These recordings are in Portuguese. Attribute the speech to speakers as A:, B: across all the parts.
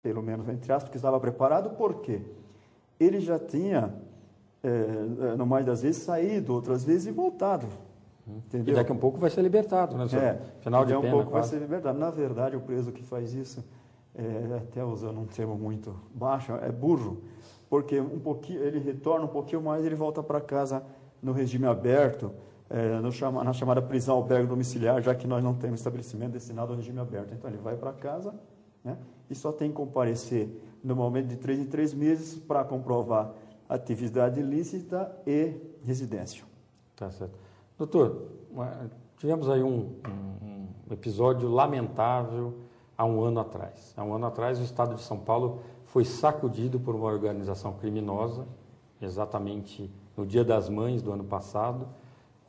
A: pelo menos entre aspas, que estava preparado, porque ele já tinha, no mais das vezes, saído, outras vezes e voltado. Entendeu?
B: E daqui a um pouco vai ser libertado, né? Final de pena,
A: pouco vai ser libertado. Na verdade, o preso que faz isso, até usando um termo muito baixo, é burro, porque ele retorna um pouquinho mais e ele volta para casa no regime aberto, na chamada prisão albergue domiciliar, já que nós não temos estabelecimento destinado ao regime aberto. Então, ele vai para casa, né, e só tem que comparecer normalmente de 3 em 3 meses para comprovar atividade ilícita e residência.
B: Tá certo. Doutor, tivemos aí um episódio lamentável há um ano atrás. Há um ano atrás, o estado de São Paulo foi sacudido por uma organização criminosa, exatamente no Dia das Mães do ano passado,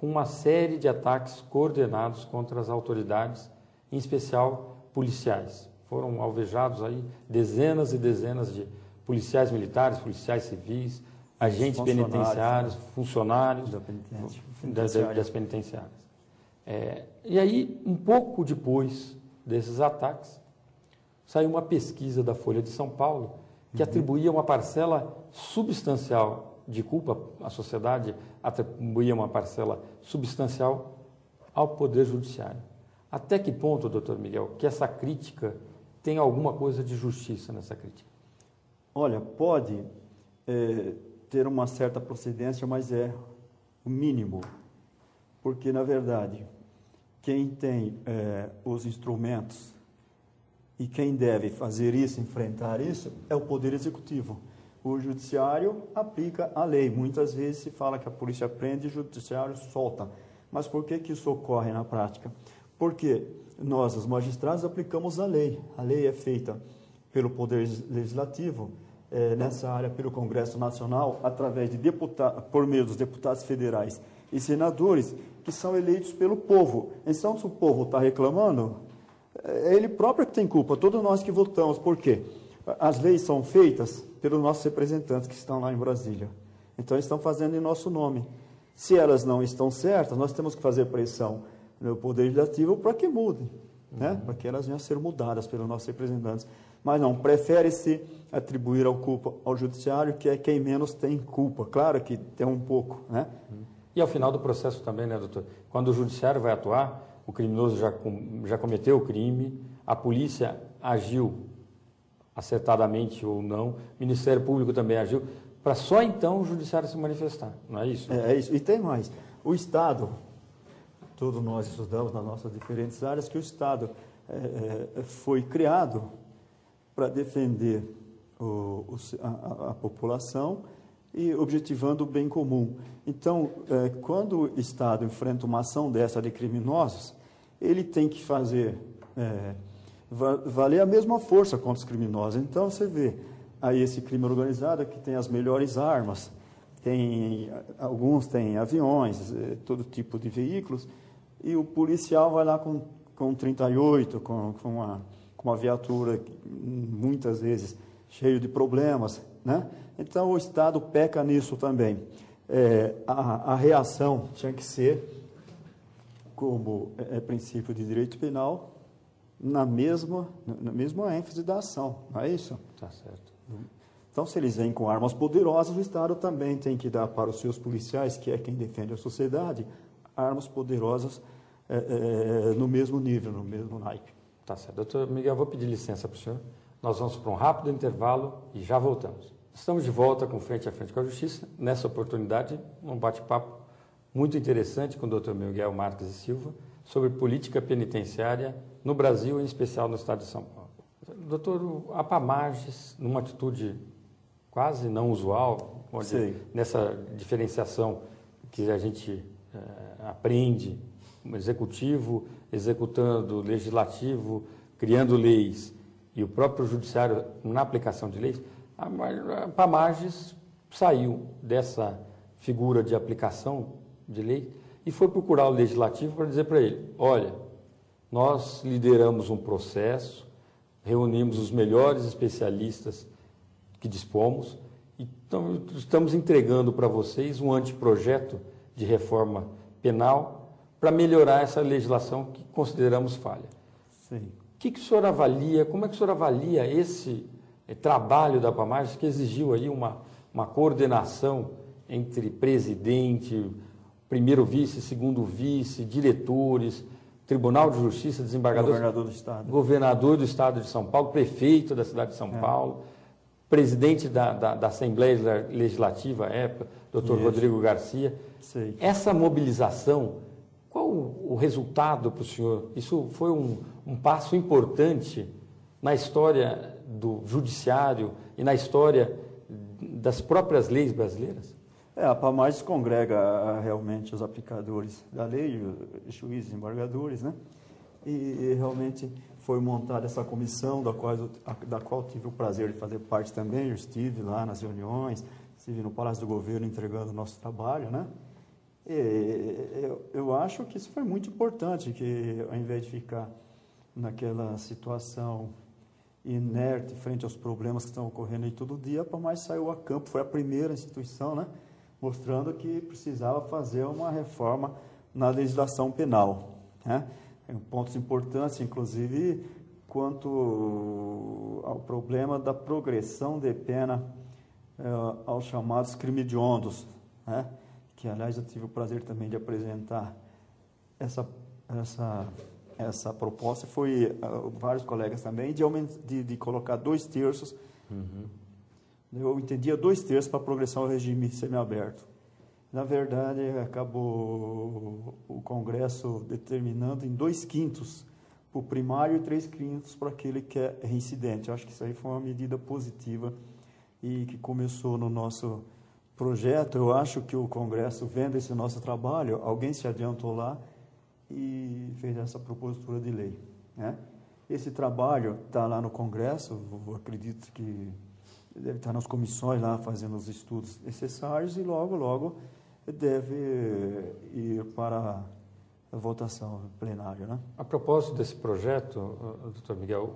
B: com uma série de ataques coordenados contra as autoridades, em especial policiais. Foram alvejados aí dezenas e dezenas de policiais militares, policiais civis, agentes penitenciários, funcionários das penitenciárias. E aí, um pouco depois desses ataques, saiu uma pesquisa da Folha de São Paulo que atribuía uma parcela substancial de culpa, a sociedade atribuía uma parcela substancial ao Poder Judiciário. Até que ponto, doutor Miguel, que essa crítica tem alguma coisa de justiça nessa crítica?
A: Olha, pode ter uma certa procedência, mas é o mínimo, porque, na verdade, quem tem os instrumentos e quem deve fazer isso, enfrentar isso, é o Poder Executivo. O Judiciário aplica a lei. Muitas vezes se fala que a polícia prende e o Judiciário solta. Mas por que isso ocorre na prática? Porque nós, os magistrados, aplicamos a lei. A lei é feita pelo Poder Legislativo, nessa área pelo Congresso Nacional, através de por meio dos deputados federais e senadores, que são eleitos pelo povo. Então, se o povo está reclamando, é ele próprio que tem culpa, todos nós que votamos. Por quê? As leis são feitas pelos nossos representantes que estão lá em Brasília. Então, eles estão fazendo em nosso nome. Se elas não estão certas, nós temos que fazer pressão no Poder Legislativo para que mudem, né? Para que elas venham a ser mudadas pelos nossos representantes. Mas não, prefere-se atribuir a culpa ao Judiciário, que é quem menos tem culpa. Claro que tem um pouco, né?
B: E ao final do processo também, né, doutor? Quando o Judiciário vai atuar, o criminoso já cometeu o crime, a polícia agiu acertadamente ou não, o Ministério Público também agiu, para só então o Judiciário se manifestar, não é isso?
A: É isso. E tem mais. O Estado, todos nós estudamos nas nossas diferentes áreas, que o Estado foi criado para defender a população e objetivando o bem comum. Então, quando o Estado enfrenta uma ação dessa de criminosos, ele tem que fazer valer a mesma força contra os criminosos. Então, você vê aí esse crime organizado que tem as melhores armas, alguns têm aviões, todo tipo de veículos, e o policial vai lá com 38, com uma viatura, muitas vezes, cheio de problemas, né? Então, o Estado peca nisso também. A reação tinha que ser, como princípio de direito penal, na mesma ênfase da ação, não é isso?
B: Tá certo.
A: Então, se eles vêm com armas poderosas, o Estado também tem que dar para os seus policiais, que é quem defende a sociedade, armas poderosas no mesmo nível, no mesmo naipe.
B: Tá certo. Doutor Miguel, vou pedir licença para o senhor. Nós vamos para um rápido intervalo e já voltamos. Estamos de volta com Frente a Frente com a Justiça. Nessa oportunidade, um bate-papo muito interessante com o doutor Miguel Marques e Silva sobre política penitenciária no Brasil, em especial no estado de São Paulo. Doutor, a Pamages, numa atitude quase não usual, onde, nessa diferenciação que a gente aprende, o executivo executando, o legislativo criando leis e o próprio judiciário na aplicação de leis, a Pamages saiu dessa figura de aplicação de lei e foi procurar o legislativo para dizer para ele: olha, nós lideramos um processo, reunimos os melhores especialistas que dispomos, então estamos entregando para vocês um anteprojeto de reforma penal para melhorar essa legislação que consideramos falha.
A: Sim.
B: O que o senhor avalia, como é que o senhor avalia trabalho da Pamagem que exigiu aí uma coordenação entre presidente, primeiro vice, segundo vice, diretores, Tribunal de Justiça, desembargadores, governador do Estado de São Paulo, prefeito da cidade de São Paulo, presidente da Assembleia Legislativa à época, doutor Rodrigo Garcia.
A: Sei.
B: Essa mobilização, qual o resultado para o senhor? Isso foi um passo importante na história do judiciário e na história das próprias leis brasileiras?
A: A Pamagem congrega realmente os aplicadores da lei, os juízes, embargadores, né? E realmente foi montada essa comissão, da qual tive o prazer de fazer parte também. Eu estive lá nas reuniões, estive no Palácio do Governo entregando o nosso trabalho, né? Eu acho que isso foi muito importante, que ao invés de ficar naquela situação inerte frente aos problemas que estão ocorrendo aí todo dia, a Pamagem saiu a campo, foi a primeira instituição, né? Mostrando que precisava fazer uma reforma na legislação penal, né? Pontos importantes, inclusive, quanto ao problema da progressão de pena aos chamados crimes hediondos, né? Que, aliás, eu tive o prazer também de apresentar essa proposta, foi vários colegas também, de colocar 2/3, eu entendia 2/3 para a progressão ao regime semiaberto. Na verdade, acabou o Congresso determinando em 2/5 para o primário e 3/5 para aquele que é reincidente. Eu acho que isso aí foi uma medida positiva e que começou no nosso projeto. Eu acho que o Congresso, vendo esse nosso trabalho, alguém se adiantou lá e fez essa propositura de lei, né? Esse trabalho está lá no Congresso, eu acredito que deve estar nas comissões lá fazendo os estudos necessários e logo deve ir para a votação plenária, né?
B: A propósito desse projeto, doutor Miguel,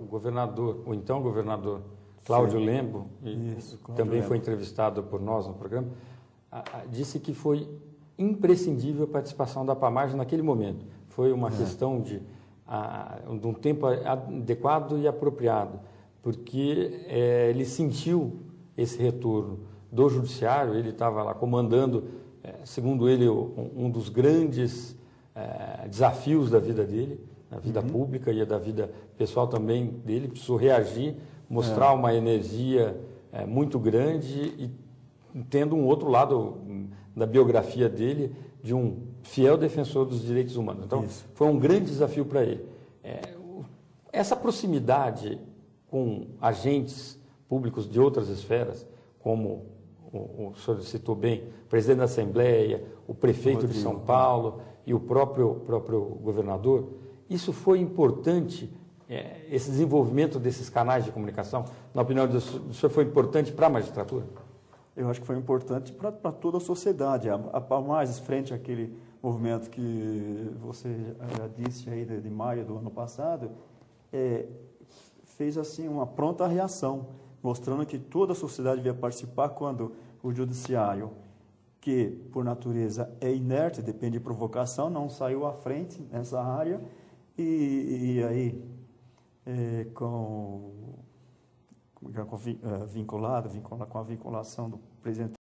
B: o então governador Cláudio Lembo, também foi entrevistado por nós no programa, disse que foi imprescindível a participação da Pamagem naquele momento. Foi uma questão de um tempo adequado e apropriado, porque ele sentiu esse retorno do judiciário. Ele estava lá comandando, segundo ele, um dos grandes desafios da vida dele, da vida pública e da vida pessoal também dele. Precisou reagir, mostrar uma energia muito grande e tendo um outro lado da biografia dele, de um fiel defensor dos direitos humanos. Então, foi um grande desafio para ele. Essa proximidade com agentes públicos de outras esferas, como o senhor citou bem, o presidente da Assembleia, o prefeito de São Paulo e o próprio governador, isso foi importante, esse desenvolvimento desses canais de comunicação, na opinião do senhor, foi importante para a magistratura?
A: Eu acho que foi importante para toda a sociedade. A Pamagem, frente àquele movimento que você já disse aí de maio do ano passado, fez assim uma pronta reação, mostrando que toda a sociedade devia participar quando o judiciário, que por natureza é inerte, depende de provocação, não saiu à frente nessa área e aí vinculado com a vinculação do presidente